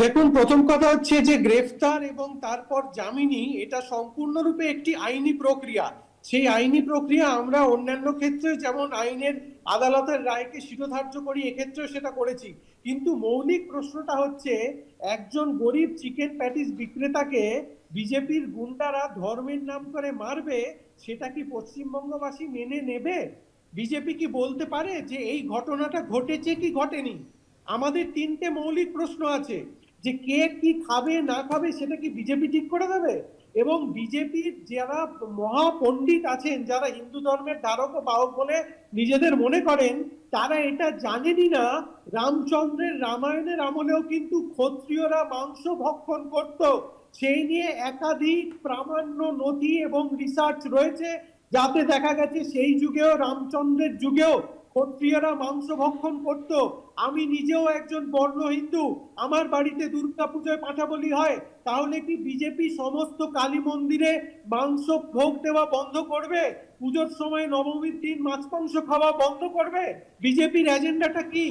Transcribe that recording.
দেখুন, প্রথম কথা হচ্ছে যে গ্রেফতার এবং তারপর জামিনি এটা সম্পূর্ণরূপে একটি আইনি প্রক্রিয়া। সেই আইনি প্রক্রিয়া আমরা অন্যান্য ক্ষেত্রে যেমন আইনের আদালতের রায়কে শিরোধার্য করি, এক্ষেত্রেও সেটা করেছি। কিন্তু মৌলিক প্রশ্নটা হচ্ছে, একজন গরিব চিকেন প্যাটিস বিক্রেতাকে বিজেপির গুন্ডারা ধর্মের নাম করে মারবে, সেটা কি পশ্চিমবঙ্গবাসী মেনে নেবে? বিজেপি কি বলতে পারে যে এই ঘটনাটা ঘটেছে কি ঘটেনি? আমাদের তিনটে মৌলিক প্রশ্ন আছে, যে কে কি খাবে না খাবে সেটা কি বিজেপি ঠিক করে দেবে? এবং বিজেপির যারা মহাপণ্ডিত আছেন, যারা হিন্দু ধর্মের ধারক ও বাহক বলে নিজেদের মনে করেন, তারা এটা জানেনই না রামচন্দ্রের রামায়ণের আমলেও কিন্তু ক্ষত্রিয়রা মাংস ভক্ষণ করত। সেই নিয়ে একাধিক প্রামাণ্য নথি এবং রিসার্চ রয়েছে, যাতে দেখা গেছে সেই যুগেও, রামচন্দ্রের যুগেও ক্ষত্রিয়রা মাংস ভক্ষণ করত। আমি নিজেও একজন বর্ণ হিন্দু, আমার বাড়িতে দুর্গাপূজায় পাঁঠা বলি হয়। তাহলে কি বিজেপি সমস্ত কালী মন্দিরে মাংস ভোগ দেওয়া বন্ধ করবে? পুজোর সময় নবমীর দিন মাছ মাংস খাওয়া বন্ধ করবে? বিজেপির এজেন্ডাটা কি?